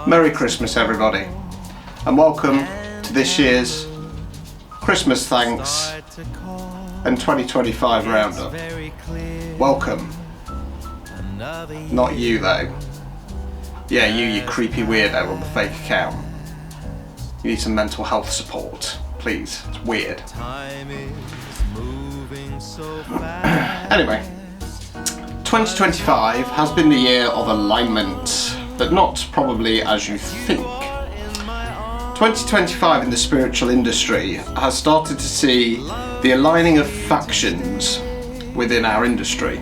Merry Christmas everybody, and welcome to this year's Christmas Thanks and 2025 Roundup. Welcome. Not you though. Yeah, you creepy weirdo on the fake account. You need some mental health support, please. It's weird. Anyway, 2025 has been the year of alignment, but not probably as you think. 2025 in the spiritual industry has started to see the aligning of factions within our industry,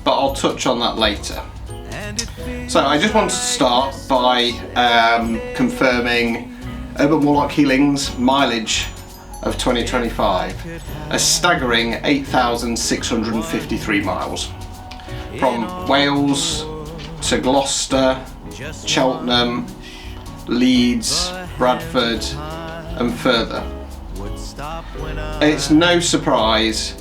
but I'll touch on that later. So I just wanted to start by confirming Urban Warlock Healing's mileage of 2025, a staggering 8,653 miles. From Wales to Gloucester, Cheltenham, Leeds, Bradford and further. It's no surprise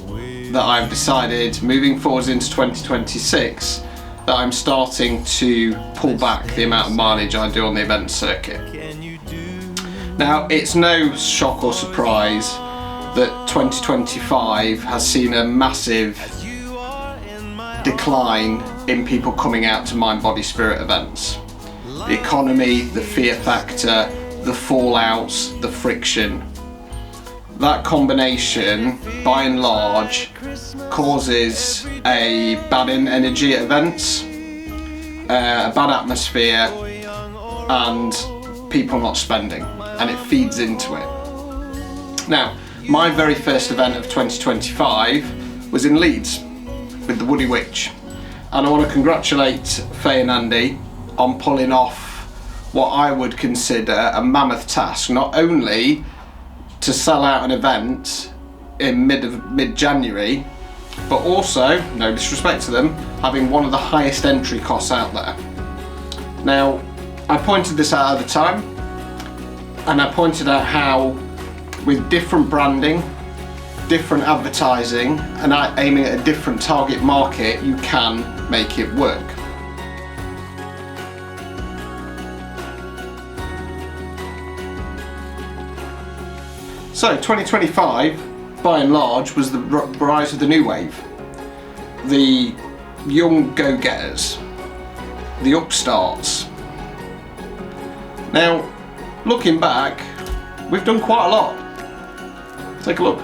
that I've decided moving forwards into 2026 that I'm starting to pull back the amount of mileage I do on the event circuit. Now, it's no shock or surprise that 2025 has seen a massive decline in people coming out to Mind Body Spirit events. The economy, the fear factor, the fallouts, the friction. That combination, by and large, causes a bad energy at events, a bad atmosphere, and people not spending, and it feeds into it. Now, my very first event of 2025 was in Leeds with the Woody Witch, and I want to congratulate Faye and Andy on pulling off what I would consider a mammoth task, not only to sell out an event in mid-January, but also, no disrespect to them, having one of the highest entry costs out there. Now, I pointed this out at the time, and I pointed out how with different branding, different advertising, and aiming at a different target market, you can make it work. So 2025, by and large, was the rise of the new wave. The young go-getters, the upstarts. Now, looking back, we've done quite a lot. Take a look.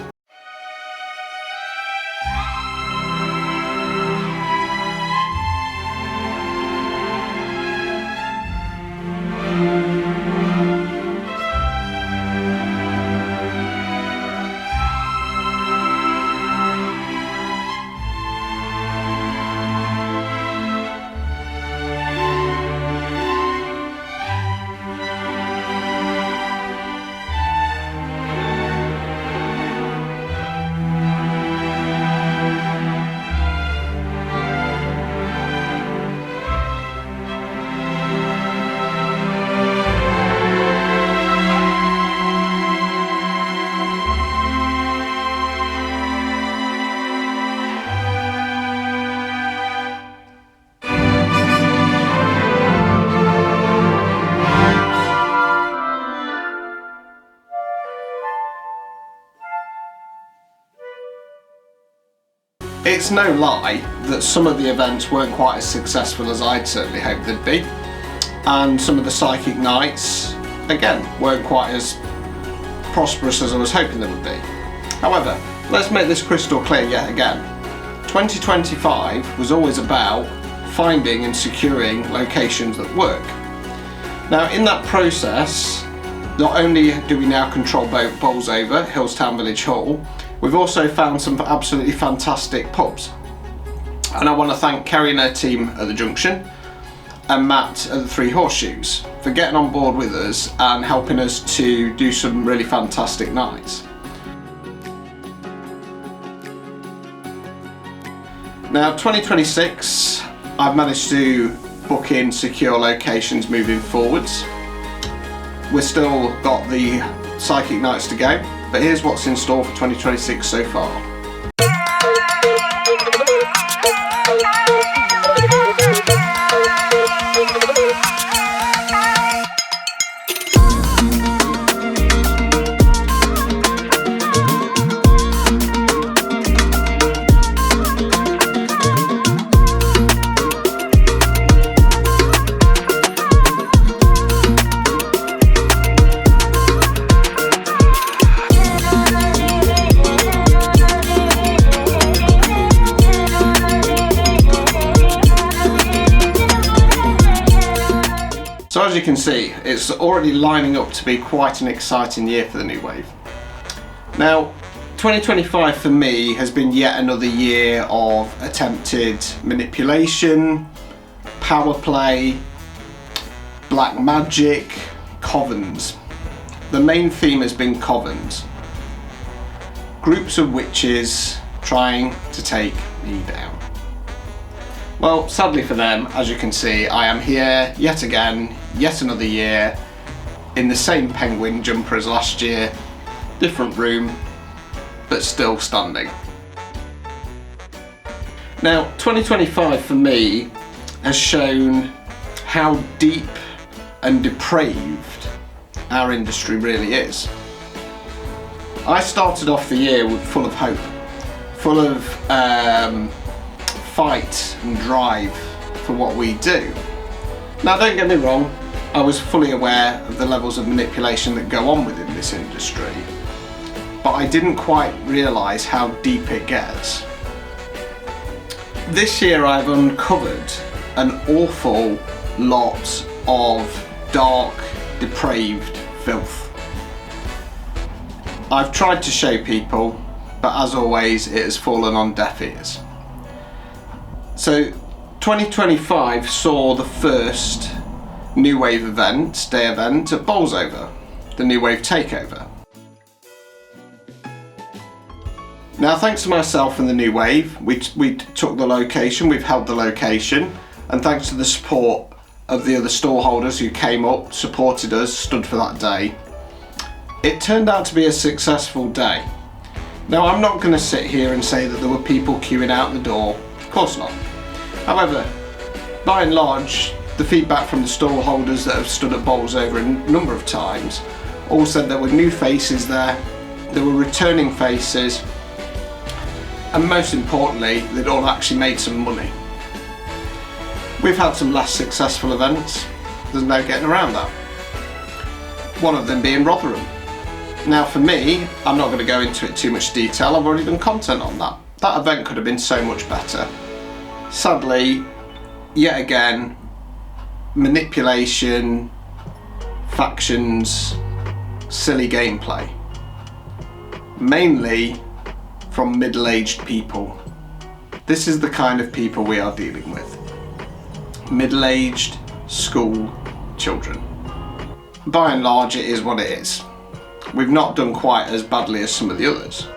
It's no lie that some of the events weren't quite as successful as I'd certainly hoped they'd be, and some of the psychic nights, again, weren't quite as prosperous as I was hoping they would be. However, let's make this crystal clear yet again. 2025 was always about finding and securing locations that work. Now, in that process, not only do we now control Bolsover, Hillstown Village Hall, we've also found some absolutely fantastic pubs. And I want to thank Kerry and her team at the Junction and Matt at the Three Horseshoes for getting on board with us and helping us to do some really fantastic nights. Now, 2026, I've managed to book in secure locations moving forwards. We've still got the psychic nights to go, but here's what's in store for 2026 so far. So as you can see, it's already lining up to be quite an exciting year for the New Wave. Now, 2025 for me has been yet another year of attempted manipulation, power play, black magic, covens. The main theme has been covens. Groups of witches trying to take me down. Well, sadly for them, as you can see, I am here yet again, yet another year, in the same penguin jumper as last year, different room, but still standing. Now, 2025 for me has shown how deep and depraved our industry really is. I started off the year full of hope, full of fight and drive for what we do. Now, don't get me wrong, I was fully aware of the levels of manipulation that go on within this industry, but I didn't quite realise how deep it gets. This year I've uncovered an awful lot of dark, depraved filth. I've tried to show people, but as always it has fallen on deaf ears. So 2025 saw the first New Wave day event at Bolsover, the New Wave Takeover. Now, thanks to myself and the New Wave, we took the location, we've held the location, and thanks to the support of the other stallholders who came up, supported us, stood for that day, it turned out to be a successful day. Now, I'm not going to sit here and say that there were people queuing out the door, of course not. However, by and large, the feedback from the stallholders that have stood at Bolsover a number of times all said there were new faces there were returning faces, and most importantly, they'd all actually made some money. We've had some less successful events, there's no getting around that. One of them being Rotherham. Now for me, I'm not going to go into it too much detail, I've already done content on that. That event could have been so much better. Sadly, yet again, manipulation, factions, silly gameplay. Mainly from middle-aged people. This is the kind of people we are dealing with. Middle-aged school children. By and large, it is what it is. We've not done quite as badly as some of the others.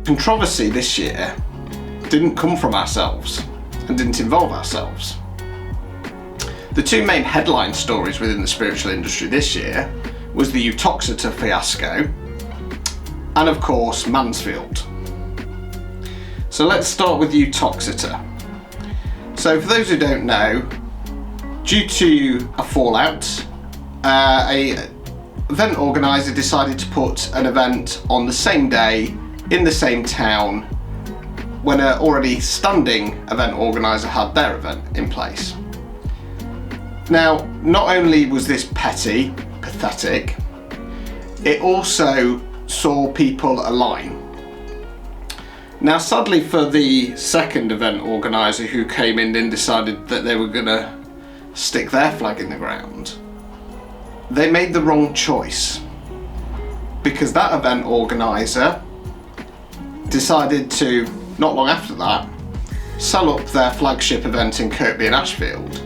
Controversy this year didn't come from ourselves and didn't involve ourselves. The two main headline stories within the spiritual industry this year was the Uttoxeter fiasco and of course Mansfield. So let's start with Uttoxeter. So for those who don't know, due to a fallout, a event organiser decided to put an event on the same day in the same town when an already standing event organiser had their event in place. Now, not only was this petty, pathetic, it also saw people align. Now, sadly for the second event organiser who came in and decided that they were going to stick their flag in the ground, they made the wrong choice, because that event organiser decided to, not long after that, sell up their flagship event in Kirkby and Ashfield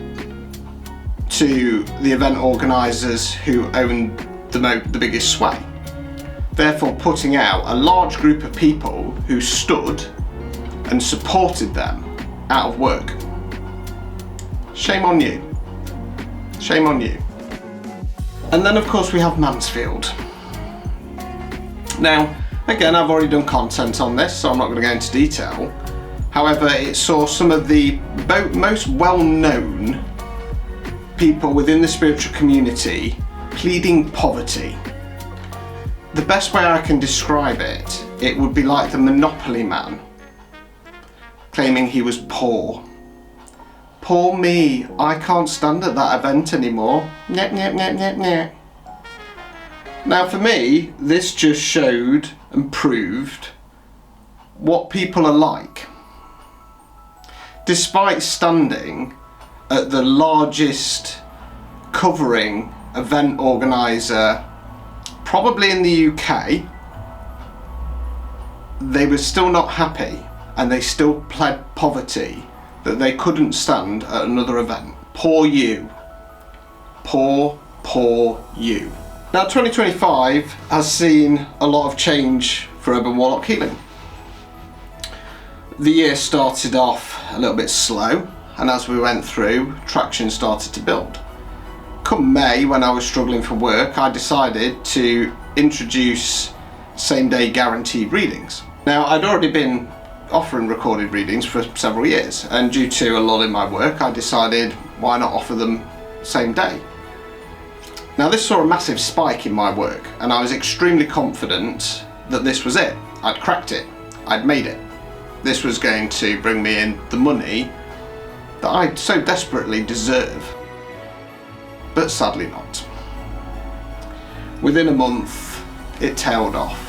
to the event organisers who owned the biggest sway, therefore putting out a large group of people who stood and supported them out of work. Shame on you. Shame on you. And then of course we have Mansfield. Now, again, I've already done content on this, so I'm not going to go into detail. However, it saw some of the most well-known people within the spiritual community pleading poverty. The best way I can describe it, it would be like the Monopoly man claiming he was poor. Poor me, I can't stand at that event anymore. Nyeh, nyeh, nyeh, nyeh, nyeh. Now for me, this just showed and proved what people are like. Despite standing at the largest covering event organiser probably in the UK, they were still not happy, and they still pled poverty that they couldn't stand at another event. Poor you. Poor you. Now 2025 has seen a lot of change for Urban Warlock Healing. The year started off a little bit slow, and as we went through, traction started to build. Come May, when I was struggling for work, I decided to introduce same-day guaranteed readings. Now, I'd already been offering recorded readings for several years, and due to a lull in my work, I decided why not offer them same day. Now, this saw a massive spike in my work, and I was extremely confident that this was it. I'd cracked it. I'd made it. This was going to bring me in the money that I so desperately deserve. But sadly not. Within a month, it tailed off.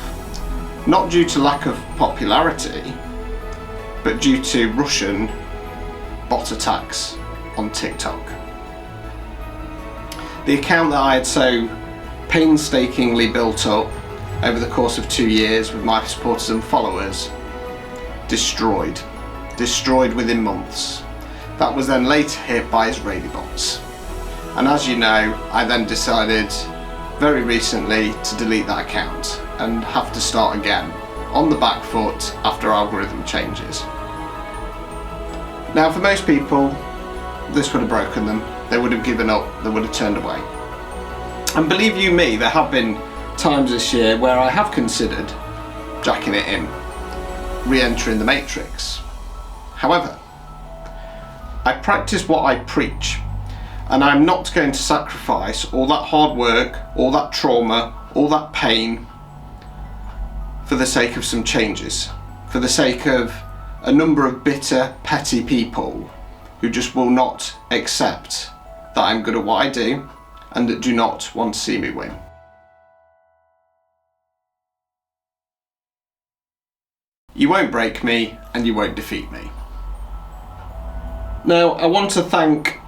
Not due to lack of popularity, but due to Russian bot attacks on TikTok. The account that I had so painstakingly built up over the course of 2 years with my supporters and followers, destroyed within months. That was then later hit by Israeli bots. And as you know, I then decided very recently to delete that account and have to start again on the back foot after algorithm changes. Now, for most people, this would have broken them. They would have given up, they would have turned away. And believe you me, there have been times this year where I have considered jacking it in, re-entering the matrix. However, I practice what I preach, and I'm not going to sacrifice all that hard work, all that trauma, all that pain for the sake of some changes, for the sake of a number of bitter, petty people who just will not accept that I'm good at what I do and that do not want to see me win. You won't break me and you won't defeat me. Now, I want to thank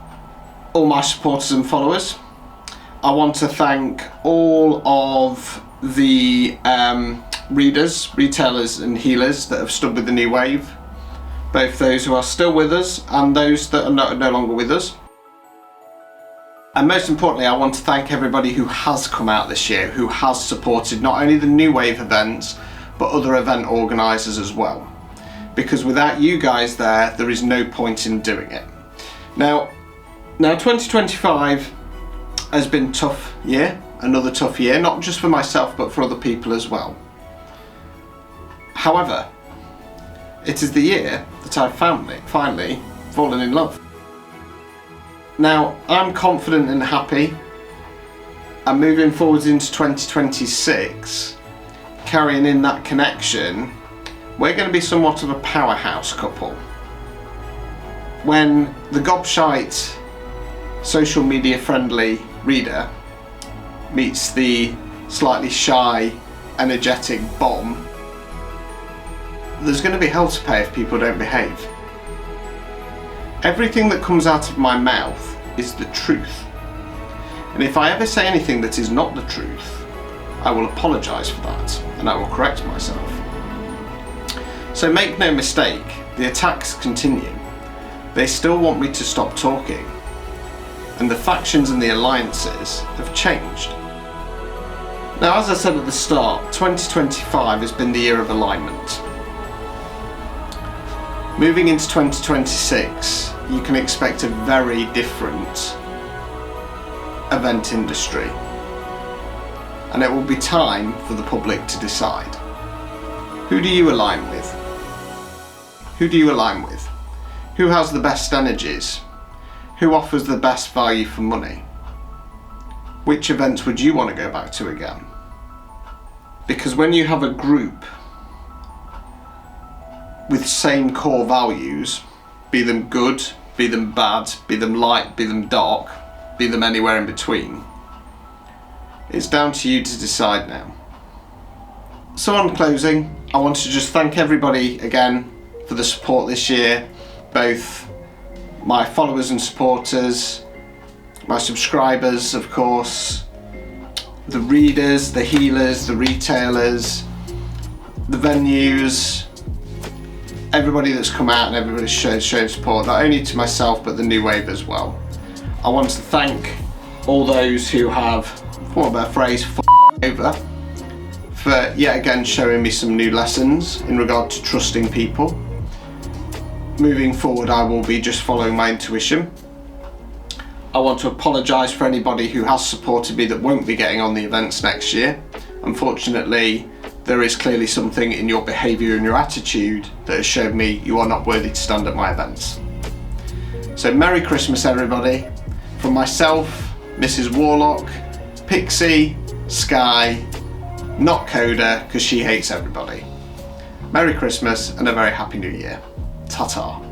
all my supporters and followers. I want to thank all of the readers, retailers and healers that have stood with the new wave, both those who are still with us and those that are no longer with us. And most importantly, I want to thank everybody who has come out this year, who has supported not only the new wave events, but other event organisers as well. Because without you guys there is no point in doing it. Now 2025 has been a tough year, another tough year, not just for myself, but for other people as well. However, it is the year that I've finally fallen in love. Now, I'm confident and happy, and moving forwards into 2026, carrying in that connection, we're going to be somewhat of a powerhouse couple. When the gobshite, social media friendly reader meets the slightly shy, energetic bomb, there's going to be hell to pay if people don't behave. Everything that comes out of my mouth is the truth. And if I ever say anything that is not the truth, I will apologise for that and I will correct myself. So make no mistake, the attacks continue. They still want me to stop talking. And the factions and the alliances have changed. Now, as I said at the start, 2025 has been the year of alignment. Moving into 2026, you can expect a very different event industry. And it will be time for the public to decide. Who do you align with? Who do you align with? Who has the best energies? Who offers the best value for money? Which events would you want to go back to again? Because when you have a group with same core values, be them good, be them bad, be them light, be them dark, be them anywhere in between, it's down to you to decide now. So on closing, I want to just thank everybody again for the support this year, both my followers and supporters, my subscribers, of course, the readers, the healers, the retailers, the venues, everybody that's come out and everybody showed support, not only to myself but the New Wave as well. I want to thank all those who have, for a phrase, over, for yet again showing me some new lessons in regard to trusting people. Moving forward, I will be just following my intuition. I want to apologise for anybody who has supported me that won't be getting on the events next year. Unfortunately, there is clearly something in your behaviour and your attitude that has shown me you are not worthy to stand at my events. So Merry Christmas everybody, from myself, Mrs. Warlock, Pixie, Sky, not Coda because she hates everybody. Merry Christmas and a very happy new year. Ta-ta.